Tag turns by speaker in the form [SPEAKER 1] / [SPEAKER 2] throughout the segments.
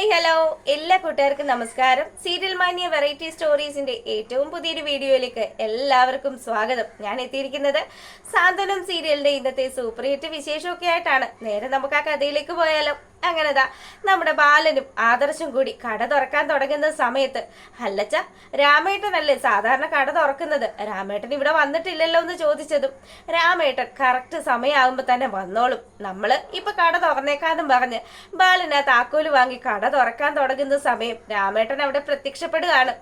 [SPEAKER 1] Hi hello എല്ലാ കൂട്ടുകാർക്കും നമസ്കാരം. സീരിയൽ മാനിയ വെറൈറ്റി സ്റ്റോറീസിന്റെ ഏറ്റവും പുതിയൊരു വീഡിയോയിലേക്ക് എല്ലാവർക്കും സ്വാഗതം. ഞാൻ എത്തിയിരിക്കുന്നത് സാന്ത്വനം സീരിയലിന്റെ ഇന്നത്തെ സൂപ്പർ ഹിറ്റ് വിശേഷമൊക്കെ ആയിട്ടാണ്. നേരെ നമുക്ക് ആ കഥയിലേക്ക് പോയാലോ. അങ്ങനെതാ നമ്മുടെ ബാലനും ആദർശും കൂടി കട തുറക്കാൻ തുടങ്ങുന്ന സമയത്ത്, അല്ലച്ച രാമേട്ടനല്ലേ സാധാരണ കട തുറക്കുന്നത്, രാമേട്ടൻ ഇവിടെ വന്നിട്ടില്ലല്ലോ എന്ന് ചോദിച്ചതും രാമേട്ടൻ കറക്റ്റ് സമയമാകുമ്പോ തന്നെ വന്നോളും, നമ്മള് ഇപ്പൊ കട തുറന്നേക്കാന്നും പറഞ്ഞ് ബാലന് ആ താക്കോല് വാങ്ങി കട തുറക്കാൻ തുടങ്ങുന്ന സമയം രാമേട്ടൻ അവിടെ പ്രത്യക്ഷപ്പെടുകയാണ്.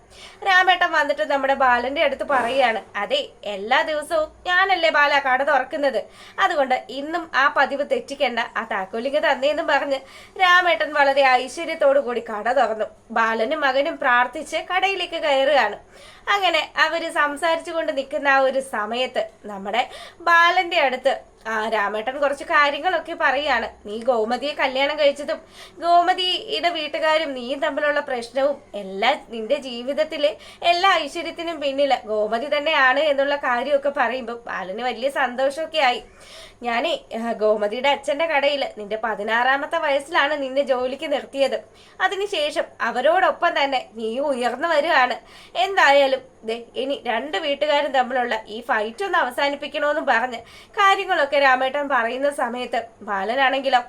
[SPEAKER 1] രാമേട്ടൻ വന്നിട്ട് നമ്മുടെ ബാലന്റെ അടുത്ത് പറയുകയാണ്, അതെ എല്ലാ ദിവസവും ഞാനല്ലേ ബാല കട തുറക്കുന്നത്, അതുകൊണ്ട് ഇന്നും ആ പതിവ് തെറ്റിക്കണ്ട, ആ താക്കോലിങ് തന്നേന്നും പറഞ്ഞ് രാമേട്ടൻ വളരെ ഐശ്വര്യത്തോടു കൂടി കട തുറന്നു. ബാലനും മകനും പ്രാർത്ഥിച്ച് കടയിലേക്ക് കയറുകയാണ്. അങ്ങനെ അവര് സംസാരിച്ചു കൊണ്ട് നിൽക്കുന്ന ആ ഒരു സമയത്ത് നമ്മുടെ ബാലന്റെ അടുത്ത് രാമേട്ടൻ കുറച്ച് കാര്യങ്ങളൊക്കെ പറയാണ്. നീ ഗോമതിയെ കല്യാണം കഴിച്ചതും ഗോമതിയുടെ വീട്ടുകാരും നീയും തമ്മിലുള്ള പ്രശ്നവും എല്ലാം നിന്റെ ജീവിതത്തിലെ എല്ലാ ഐശ്വര്യത്തിനും പിന്നില് ഗോമതി തന്നെയാണ് എന്നുള്ള കാര്യമൊക്കെ പറയുമ്പോൾ ബാലന് വലിയ സന്തോഷമൊക്കെ ആയി. ഞാനേ ഗോമതിയുടെ അച്ഛന്റെ കടയിൽ നിന്റെ 16ാമത്തെ വയസ്സിലാണ് നിന്നെ ജോലിക്ക് നിർത്തിയത്. അതിനുശേഷം അവരോടൊപ്പം തന്നെ നീ ഉയർന്നു വരികയാണ്. എന്തായാലും ഇനി രണ്ട് വീട്ടുകാരും തമ്മിലുള്ള ഈ ഫൈറ്റ് ഒന്ന് അവസാനിപ്പിക്കണമെന്നും പറഞ്ഞ് കാര്യങ്ങളൊക്കെ രാമേട്ടൻ പറയുന്ന സമയത്ത് ബാലനാണെങ്കിലോ,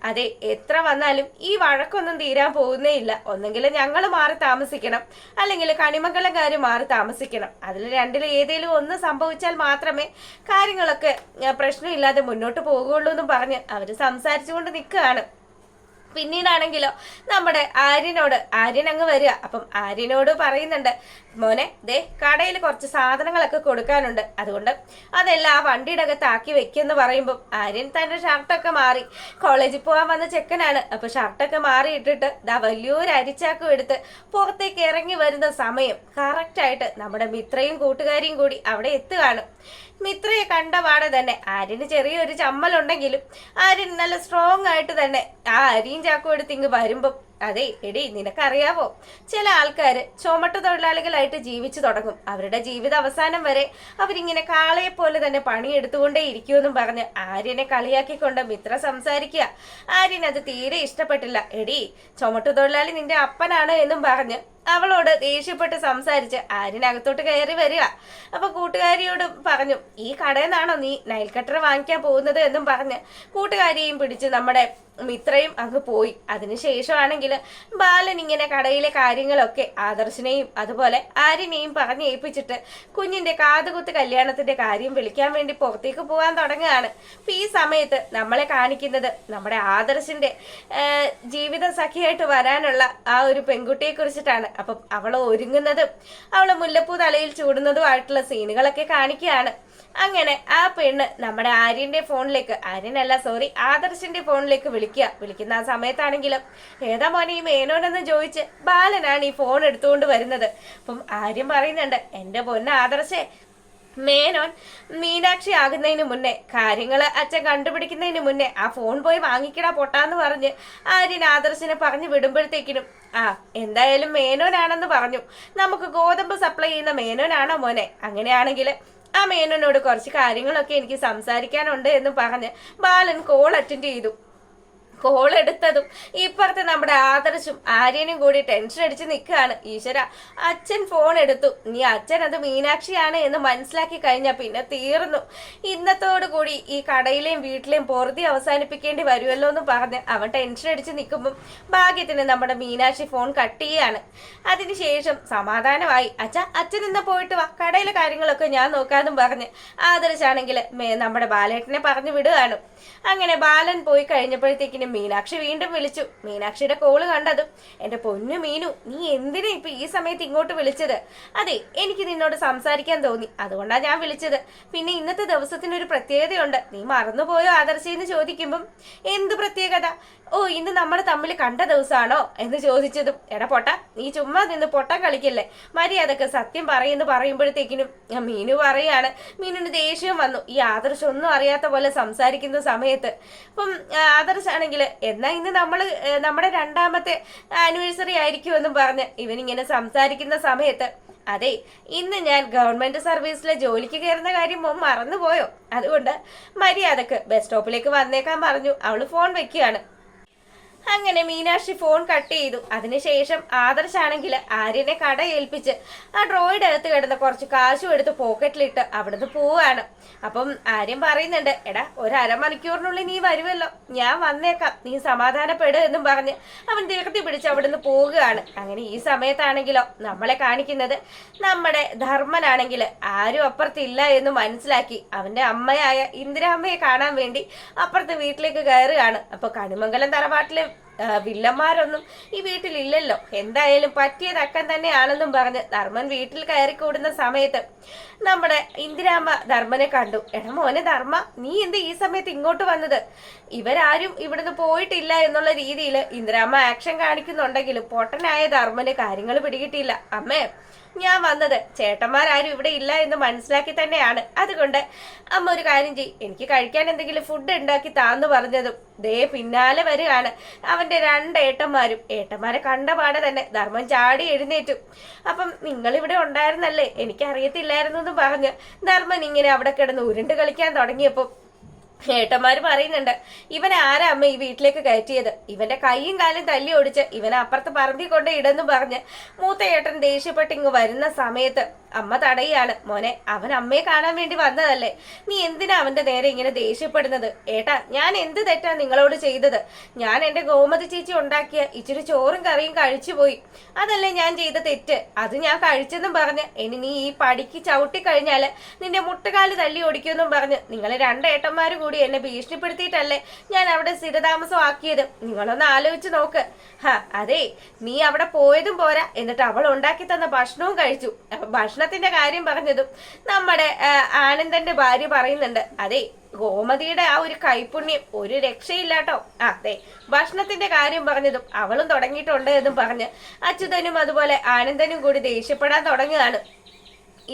[SPEAKER 1] അതെ എത്ര വന്നാലും ഈ വഴക്കൊന്നും തീരാൻ പോകുന്നേ ഇല്ല, ഒന്നെങ്കിൽ ഞങ്ങൾ മാറി താമസിക്കണം, അല്ലെങ്കിൽ കണിമംഗലംകാർ മാറി താമസിക്കണം, അതിൽ രണ്ടിലും ഏതെങ്കിലും ഒന്ന് സംഭവിച്ചാൽ മാത്രമേ കാര്യങ്ങളൊക്കെ പ്രശ്നമില്ലാതെ മുന്നോട്ട് പോകുള്ളൂ എന്നും പറഞ്ഞ് അവര് സംസാരിച്ചുകൊണ്ട് നിൽക്കുകയാണ്. പിന്നീടാണെങ്കിലോ നമ്മുടെ ആര്യൻ അങ്ങ് വരിക. അപ്പം ആര്യനോട് പറയുന്നുണ്ട്, മോനെ കടയിൽ കുറച്ച് സാധനങ്ങളൊക്കെ കൊടുക്കാനുണ്ട്, അതുകൊണ്ട് അതെല്ലാം ആ വണ്ടിയുടെ അകത്താക്കി വെക്കെന്ന് പറയുമ്പോൾ ആര്യൻ തന്റെ ഷർട്ടൊക്കെ മാറി, കോളേജിൽ പോകാൻ വന്ന ചെക്കനാണ്, അപ്പൊ ഷർട്ടൊക്കെ മാറി ഇട്ടിട്ട് വലിയൊരു അരിച്ചാക്കും എടുത്ത് പുറത്തേക്ക് ഇറങ്ങി വരുന്ന സമയം കറക്റ്റായിട്ട് നമ്മുടെ മിത്രയും കൂട്ടുകാരിയും കൂടി അവിടെ എത്തുകയാണ്. മിത്രയെ കണ്ടപാടെ തന്നെ ആര്യന് ചെറിയൊരു ചമ്മലുണ്ടെങ്കിലും ആര്യൻ നല്ല സ്ട്രോങ് ആയിട്ട് തന്നെ ആ അരിയും ചാക്കും എടുത്ത് ഇങ്ങ് വരുമ്പം, അതെ എടി നിനക്കറിയാവോ, ചില ആൾക്കാര് ചുമട്ട് തൊഴിലാളികളായിട്ട് ജീവിച്ചു തുടങ്ങും, അവരുടെ ജീവിത അവസാനം വരെ അവരിങ്ങനെ കാളയെ പോലെ തന്നെ പണിയെടുത്തുകൊണ്ടേ ഇരിക്കുമെന്നും പറഞ്ഞ് ആര്യനെ കളിയാക്കിക്കൊണ്ട് മിത്ര സംസാരിക്കുക. ആര്യൻ അത് തീരെ ഇഷ്ടപ്പെട്ടില്ല. എടി ചുമട്ടു തൊഴിലാളി നിന്റെ അപ്പനാണ് എന്നും പറഞ്ഞ് അവളോട് ദേഷ്യപ്പെട്ട് സംസാരിച്ച് ആര്യനകത്തോട്ട് കയറി വരിക. അപ്പൊ കൂട്ടുകാരിയോട് പറഞ്ഞു, ഈ കടയിൽ നിന്നാണോ നീ നൈൽ കട്ടർ വാങ്ങിക്കാൻ പോകുന്നത് എന്നും പറഞ്ഞ് കൂട്ടുകാരിയെയും പിടിച്ച് നമ്മുടെ മിത്രയും അങ്ങ് പോയി. അതിനുശേഷമാണെങ്കിൽ ബാലൻ ഇങ്ങനെ കടയിലെ കാര്യങ്ങളൊക്കെ ആദർശിനെയും അതുപോലെ ആര്യനെയും പറഞ്ഞ് ഏൽപ്പിച്ചിട്ട് കുഞ്ഞിന്റെ കാതുകുത്ത് കല്യാണത്തിന്റെ കാര്യം വിളിക്കാൻ വേണ്ടി പുറത്തേക്ക് പോകാൻ തുടങ്ങുകയാണ്. അപ്പൊ ഈ സമയത്ത് നമ്മളെ കാണിക്കുന്നത് നമ്മുടെ ആദർശിന്റെ ജീവിത സഖിയായിട്ട് വരാനുള്ള ആ ഒരു പെൺകുട്ടിയെ കുറിച്ചിട്ടാണ്. അപ്പം അവള് ഒരുങ്ങുന്നതും അവള് മുല്ലപ്പൂ തലയിൽ ചൂടുന്നതുമായിട്ടുള്ള സീനുകളൊക്കെ കാണിക്കുകയാണ്. അങ്ങനെ ആ പെണ്ണ് നമ്മുടെ ആദർശിന്റെ ഫോണിലേക്ക് വിളിക്കുന്ന ആ സമയത്താണെങ്കിലും ഏതാ മോനെ ഈ മേനോനെന്ന് ചോദിച്ച് ബാലനാണ് ഈ ഫോൺ എടുത്തുകൊണ്ട് വരുന്നത്. അപ്പം ആര്യൻ പറയുന്നുണ്ട്, എന്റെ പൊന്ന ആദർശേ, മേനോൻ മീനാക്ഷി ആകുന്നതിന് മുന്നേ, കാര്യങ്ങള് അച്ഛൻ കണ്ടുപിടിക്കുന്നതിന് മുന്നേ ആ ഫോൺ പോയി വാങ്ങിക്കടാ പൊട്ടാന്ന് പറഞ്ഞ് ആര്യൻ ആദർശിനെ പറഞ്ഞു വിടുമ്പോഴത്തേക്കിനും എന്തായാലും മേനോനാണെന്ന് പറഞ്ഞു. നമുക്ക് ഗോതമ്പ് സപ്ലൈ ചെയ്യുന്ന മേനോനാണോ മോനെ? അങ്ങനെയാണെങ്കിൽ ആ മേനോനോട് കുറച്ച് കാര്യങ്ങളൊക്കെ എനിക്ക് സംസാരിക്കാനുണ്ട് എന്ന് പറഞ്ഞ് ബാലൻ കോൾ അറ്റൻഡ് ചെയ്തു. കോൾ എടുത്തതും ഇപ്പുറത്ത് നമ്മുടെ ആദർശും ആര്യനും കൂടി ടെൻഷൻ അടിച്ച് നിൽക്കുകയാണ്. ഈശ്വര, അച്ഛൻ ഫോൺ എടുത്തു, നീ അച്ഛൻ അത് മീനാക്ഷിയാണ് എന്ന് മനസ്സിലാക്കി കഴിഞ്ഞാൽ പിന്നെ തീർന്നു, ഇന്നത്തോടു കൂടി ഈ കടയിലെയും വീട്ടിലെയും പൊറുതി അവസാനിപ്പിക്കേണ്ടി വരുമല്ലോ എന്ന് പറഞ്ഞ് അവൻ ടെൻഷൻ അടിച്ച് നിൽക്കുമ്പോൾ ഭാഗ്യത്തിന് നമ്മുടെ മീനാക്ഷി ഫോൺ കട്ട് ചെയ്യാണ്. അതിനുശേഷം സമാധാനമായി, അച്ഛൻ ഇന്ന് പോയിട്ട് വാ, കടയിലെ കാര്യങ്ങളൊക്കെ ഞാൻ നോക്കാന്നും പറഞ്ഞ് ആദർശാണെങ്കിൽ നമ്മുടെ ബാലേട്ടനെ പറഞ്ഞു വിടുകയാണ്. അങ്ങനെ ബാലൻ പോയി കഴിഞ്ഞപ്പോഴത്തേക്കിനും മീനാക്ഷി വീണ്ടും വിളിച്ചു. മീനാക്ഷിയുടെ കോള് കണ്ടതും, എന്റെ പൊന്നു മീനു, നീ എന്തിനാ ഇപ്പൊ ഈ സമയത്ത് ഇങ്ങോട്ട് വിളിച്ചത്? അതെ, എനിക്ക് നിന്നോട് സംസാരിക്കാൻ തോന്നി, അതുകൊണ്ടാണ് ഞാൻ വിളിച്ചത്. പിന്നെ ഇന്നത്തെ ദിവസത്തിനൊരു പ്രത്യേകതയുണ്ട്, നീ മറന്നുപോയോ ആദർശെന്ന് ചോദിക്കുമ്പം, എന്ത് പ്രത്യേകത? ഓ, ഇന്ന് നമ്മൾ തമ്മിൽ കണ്ട ദിവസമാണോ എന്ന് ചോദിച്ചതും, എടാ പൊട്ട, നീ ചുമ്മാ നിന്ന് പൊട്ടം കളിക്കല്ലേ, മര്യാദക്ക് സത്യം പറയുന്നു പറയുമ്പോഴത്തേക്കിനും മീനു പറയാണ്. മീനുന് ദേഷ്യം വന്നു, ഈ ആദർശം ഒന്നും അറിയാത്ത പോലെ സംസാരിക്കുന്ന സമയത്ത്. അപ്പം ആദർശാണെങ്കിൽ, എന്നാ ഇന്ന് നമ്മുടെ 2ാമത്തെ ആനിവേഴ്സറി ആയിരിക്കുമെന്നും പറഞ്ഞ് ഇവനിങ്ങനെ സംസാരിക്കുന്ന സമയത്ത്, അതെ ഇന്ന് ഞാൻ ഗവൺമെന്റ് സർവീസിലെ ജോലിക്ക് കയറുന്ന കാര്യം മറന്നുപോയോ, അതുകൊണ്ട് മര്യാദക്ക് ബസ് സ്റ്റോപ്പിലേക്ക് വന്നേക്കാൻ പറഞ്ഞു അവള് ഫോൺ വെക്കുകയാണ്. അങ്ങനെ മീനാക്ഷി ഫോൺ കട്ട് ചെയ്തു. അതിനുശേഷം ആദർശാണെങ്കിൽ ആര്യനെ കട ഏൽപ്പിച്ച് ആ ഡ്രോയുടെ അകത്ത് കിടന്ന് കുറച്ച് കാശും എടുത്ത് പോക്കറ്റിലിട്ട് അവിടുന്ന് പോവാണ്. അപ്പം ആര്യൻ പറയുന്നുണ്ട്, എടാ ഒരു അരമണിക്കൂറിനുള്ളിൽ നീ വരുമല്ലോ, ഞാൻ വന്നേക്കാം, നീ സമാധാനപ്പെടുക എന്നും പറഞ്ഞ് അവൻ തീർത്തി പിടിച്ച് അവിടുന്ന് പോവുകയാണ്. അങ്ങനെ ഈ സമയത്താണെങ്കിലോ നമ്മളെ കാണിക്കുന്നത് നമ്മുടെ ധർമ്മനാണെങ്കിൽ ആരും അപ്പുറത്തില്ല എന്ന് മനസ്സിലാക്കി അവന്റെ അമ്മയായ ഇന്ദിരാമ്മയെ കാണാൻ വേണ്ടി അപ്പുറത്തെ വീട്ടിലേക്ക് കയറുകയാണ്. അപ്പൊ കണിമംഗലം തറവാട്ടിലെ വില്ലന്മാരൊന്നും ഈ വീട്ടിലില്ലല്ലോ, എന്തായാലും പറ്റിയത് അക്കൻ തന്നെയാണെന്നും പറഞ്ഞ് ധർമ്മൻ വീട്ടിൽ കയറിക്കൂടുന്ന സമയത്ത് നമ്മുടെ ഇന്ദിരാമ്മ ധർമ്മനെ കണ്ടു. എടാ മോനെ ധർമ്മ, നീ എന്ത് ഈ സമയത്ത് ഇങ്ങോട്ട് വന്നത്? ഇവരാരും ഇവിടുന്ന് പോയിട്ടില്ല എന്നുള്ള രീതിയിൽ ഇന്ദിരാമ്മ ആക്ഷൻ കാണിക്കുന്നുണ്ടെങ്കിലും പൊട്ടനായ ധർമ്മന് കാര്യങ്ങൾ പിടികിട്ടിയില്ല. അമ്മേ, ഞാൻ വന്നത് ചേട്ടന്മാരാരും ഇവിടെ ഇല്ല എന്ന് മനസ്സിലാക്കി തന്നെയാണ്. അതുകൊണ്ട് അമ്മ ഒരു കാര്യം ചെയ്യും, എനിക്ക് കഴിക്കാൻ എന്തെങ്കിലും ഫുഡ് ഉണ്ടാക്കി താന്ന് പറഞ്ഞതും ദേ പിന്നാലെ വരികയാണ് അവന്റെ രണ്ടേട്ടന്മാരും. ഏട്ടന്മാരെ കണ്ട പാടെ തന്നെ ധർമ്മൻ ചാടി എഴുന്നേറ്റു. അപ്പം നിങ്ങളിവിടെ ഉണ്ടായിരുന്നല്ലേ, എനിക്കറിയത്തില്ലായിരുന്നു എന്ന് പറഞ്ഞ് ധർമ്മൻ ഇങ്ങനെ അവിടെ കിടന്ന് ഉരുണ്ട് കളിക്കാൻ തുടങ്ങിയപ്പോൾ ഏട്ടന്മാര് പറയുന്നുണ്ട്, ഇവൻ ആരാ അമ്മ ഈ വീട്ടിലേക്ക് കയറ്റിയത്? ഇവന്റെ കൈയും കാലും തല്ലി ഓടിച്ച് ഇവനെ അപ്പുറത്ത് പറമ്പിൽ കൊണ്ട് ഇടെന്ന് പറഞ്ഞ് മൂത്ത ഏട്ടൻ ദേഷ്യപ്പെട്ട് ഇങ്ങ് വരുന്ന സമയത്ത് അമ്മ തടയാണ്. മോനെ, അവൻ അമ്മയെ കാണാൻ വേണ്ടി വന്നതല്ലേ, നീ എന്തിനാ അവന്റെ നേരെ ഇങ്ങനെ ദേഷ്യപ്പെടുന്നത്? ഏട്ടാ, ഞാൻ എന്ത് തെറ്റാ നിങ്ങളോട് ചെയ്തത്? ഞാൻ എന്റെ ഗോമതി ചേച്ചി ഉണ്ടാക്കിയ ഇച്ചിരി ചോറും കറിയും കഴിച്ചു പോയി, അതല്ലേ ഞാൻ ചെയ്ത തെറ്റ്. അത് ഞാൻ കഴിച്ചെന്നും പറഞ്ഞ് ഇനി നീ ഈ പടിക്ക് ചവിട്ടി കഴിഞ്ഞാല് നിന്റെ മുട്ടുകാല് തല്ലി ഓടിക്കുമെന്നും പറഞ്ഞ് നിങ്ങളെ രണ്ടേട്ടന്മാരും കൂടി എന്നെ ഭീഷണിപ്പെടുത്തിയിട്ടല്ലേ ഞാൻ അവിടെ സ്ഥിരതാമസം ആക്കിയത്. നിങ്ങളൊന്ന് ആലോചിച്ച് നോക്ക്. അതെ, നീ അവിടെ പോയതും പോരാ, എന്നിട്ട് അവൾ ഉണ്ടാക്കി തന്ന ഭക്ഷണവും കഴിച്ചു. അപ്പൊ ഭക്ഷണത്തിന്റെ കാര്യം പറഞ്ഞതും നമ്മുടെ ആനന്ദന്റെ ഭാര്യ പറയുന്നുണ്ട്, അതെ ഗോമതിയുടെ ആ ഒരു കൈപുണ്യം ഒരു രക്ഷയില്ലാട്ടോ. അതെ, ഭക്ഷണത്തിന്റെ കാര്യം പറഞ്ഞതും അവളും തുടങ്ങിയിട്ടുണ്ട് എന്നും പറഞ്ഞ് അച്യുതനും അതുപോലെ ആനന്ദനും കൂടി ദേഷ്യപ്പെടാൻ തുടങ്ങുകയാണ്.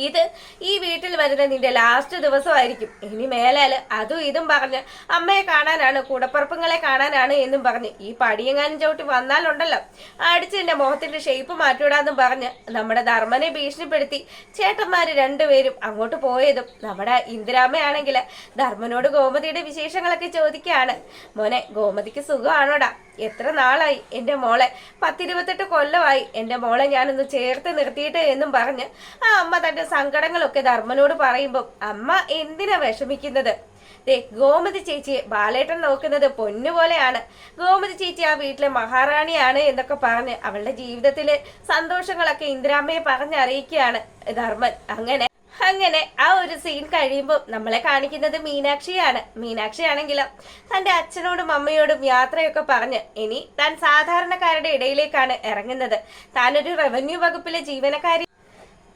[SPEAKER 1] ഇത് ഈ വീട്ടിൽ വരുന്ന നിന്റെ ലാസ്റ്റ് ദിവസമായിരിക്കും. ഇനി മേലാല് അതും ഇതും പറഞ്ഞ് അമ്മയെ കാണാനാണ്, കൂടപ്പുറപ്പുങ്ങളെ കാണാനാണ് എന്നും പറഞ്ഞ് ഈ പടിയെങ്ങാനും ചവിട്ടി വന്നാലുണ്ടല്ലോ അടിച്ച് എന്റെ മുഖത്തിന്റെ ഷേപ്പ് മാറ്റിവിടാന്നും പറഞ്ഞ് നമ്മുടെ ധർമ്മനെ ഭീഷണിപ്പെടുത്തി ചേട്ടന്മാര് രണ്ടുപേരും അങ്ങോട്ട് പോയതും നമ്മുടെ ഇന്ദിരാമ്മയാണെങ്കിൽ ധർമ്മനോട് ഗോമതിയുടെ വിശേഷങ്ങളൊക്കെ ചോദിക്കുകയാണ്. മോനെ, ഗോമതിക്ക് സുഖമാണോടാ? എത്ര നാളായി എന്റെ മോളെ, 10-28 കൊല്ലമായി എന്റെ മോളെ ഞാനൊന്ന് ചേർത്ത് നിർത്തിയിട്ട് എന്നും പറഞ്ഞ് ആ അമ്മ തന്റെ സങ്കടങ്ങളൊക്കെ ധർമ്മനോട് പറയുമ്പോൾ അമ്മ എന്തിനാ വിഷമിക്കുന്നത്? ഗോമതി ചേച്ചിയെ ബാലേട്ടൻ നോക്കുന്നത് പൊന്നുപോലെയാണ്. ഗോമതി ചേച്ചി ആ വീട്ടിലെ മഹാറാണിയാണ് എന്നൊക്കെ പറഞ്ഞ് അവളുടെ ജീവിതത്തിലെ സന്തോഷങ്ങളൊക്കെ ഇന്ദിരാമ്മയെ പറഞ്ഞറിയിക്കുകയാണ് ധർമ്മൻ. അങ്ങനെ ആ ഒരു സീൻ കഴിയുമ്പോൾ നമ്മളെ കാണിക്കുന്നത് മീനാക്ഷിയാണ്. മീനാക്ഷിയാണെങ്കിലും തന്റെ അച്ഛനോടും അമ്മയോടും യാത്രയൊക്കെ പറഞ്ഞ് ഇനി താൻ സാധാരണക്കാരുടെ ഇടയിലേക്കാണ് ഇറങ്ങുന്നത്. താനൊരു റവന്യൂ വകുപ്പിലെ ജീവനക്കാരി,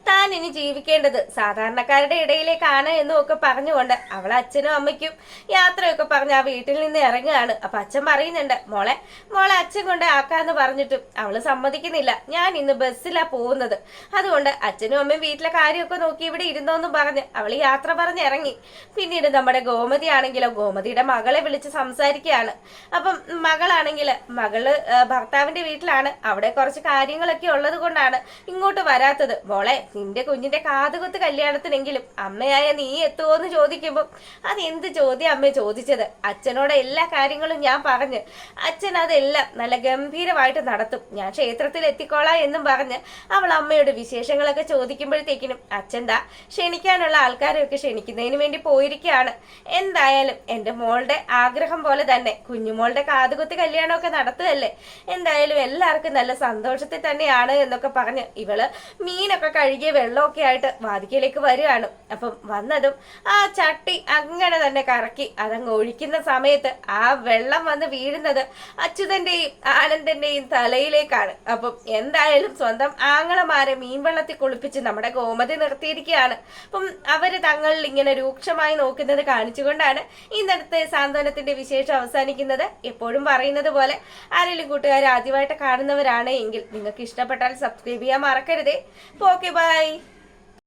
[SPEAKER 1] താൻ ഇനി ജീവിക്കേണ്ടത് സാധാരണക്കാരുടെ ഇടയിലേക്കാണ് എന്നും ഒക്കെ പറഞ്ഞുകൊണ്ട് അവളെ അച്ഛനും അമ്മയ്ക്കും യാത്രയൊക്കെ പറഞ്ഞ് ആ വീട്ടിൽ നിന്ന് ഇറങ്ങുകയാണ്. അപ്പൊ അച്ഛൻ പറയുന്നുണ്ട്, മോളെ അച്ഛൻ കൊണ്ട് ആക്കാന്ന് പറഞ്ഞിട്ടും അവള് സമ്മതിക്കുന്നില്ല. ഞാൻ ഇന്ന് ബസ്സിലാ പോകുന്നത്, അതുകൊണ്ട് അച്ഛനും അമ്മയും വീട്ടിലെ കാര്യമൊക്കെ നോക്കി ഇവിടെ ഇരുന്നോന്നും പറഞ്ഞ് അവള് യാത്ര പറഞ്ഞ് ഇറങ്ങി. പിന്നീട് നമ്മുടെ ഗോമതി ആണെങ്കിലോ ഗോമതിയുടെ മകളെ വിളിച്ച് സംസാരിക്കുകയാണ്. അപ്പം മകള് ഭർത്താവിന്റെ വീട്ടിലാണ്, അവിടെ കുറച്ച് കാര്യങ്ങളൊക്കെ ഉള്ളത് കൊണ്ടാണ് ഇങ്ങോട്ട് വരാത്തത്. മോളെ, നിന്റെ കുഞ്ഞിന്റെ കാതുകുത്ത് കല്യാണത്തിനെങ്കിലും അമ്മയായ നീ എത്തുമോ എന്ന് ചോദിക്കുമ്പോൾ അതെന്ത് ചോദ്യം അമ്മ ചോദിച്ചത്? അച്ഛനോട് എല്ലാ കാര്യങ്ങളും ഞാൻ പറഞ്ഞ് അച്ഛൻ അതെല്ലാം നല്ല ഗംഭീരമായിട്ട് നടത്തും, ഞാൻ ക്ഷേത്രത്തിൽ എത്തിക്കോളാം എന്നും പറഞ്ഞ് അവൾ അമ്മയോട് വിശേഷങ്ങളൊക്കെ ചോദിക്കുമ്പോഴത്തേക്കിനും അച്ഛൻ ക്ഷണിക്കാനുള്ള ആൾക്കാരെയൊക്കെ ക്ഷണിക്കുന്നതിന് വേണ്ടി പോയിരിക്കുകയാണ്. എന്തായാലും എന്റെ മോളുടെ ആഗ്രഹം പോലെ തന്നെ കുഞ്ഞുമോളുടെ കാതുകുത്ത് കല്യാണമൊക്കെ നടത്തുകയല്ലേ, എന്തായാലും എല്ലാവർക്കും നല്ല സന്തോഷത്തിൽ തന്നെയാണ് എന്നൊക്കെ പറഞ്ഞ് ഇവള് മീനൊക്കെ കഴുകിയ വെള്ളമൊക്കെ ആയിട്ട് വാതിക്കലേക്ക് വരികയാണ്. അപ്പം വന്നതും ആ ചട്ടി അങ്ങനെ തന്നെ കറക്കി അതങ്ങ് ഒഴിക്കുന്ന സമയത്ത് ആ വെള്ളം വന്ന് വീഴുന്നത് അച്യുതന്റെയും ആനന്ദന്റെയും തലയിലേക്കാണ്. അപ്പം എന്തായാലും സ്വന്തം ആങ്ങളമാരെ മീൻവെള്ളത്തിൽ കുളിപ്പിച്ച് നമ്മുടെ ഗോമതി നിർത്തിയിരിക്കുകയാണ്. അപ്പം അവര് തങ്ങളിൽ ഇങ്ങനെ രൂക്ഷമായി നോക്കുന്നത് കാണിച്ചുകൊണ്ടാണ് ഇന്നത്തെ സാന്ത്വനത്തിന്റെ വിശേഷം അവസാനിക്കുന്നത്. എപ്പോഴും പറയുന്നത് പോലെ ആരെങ്കിലും കൂട്ടുകാർ ആദ്യമായിട്ട് കാണുന്നവരാണ് എങ്കിൽ നിങ്ങൾക്ക് ഇഷ്ടപ്പെട്ടാൽ സബ്സ്ക്രൈബ് ചെയ്യാൻ മറക്കരുതേ. Okay, by.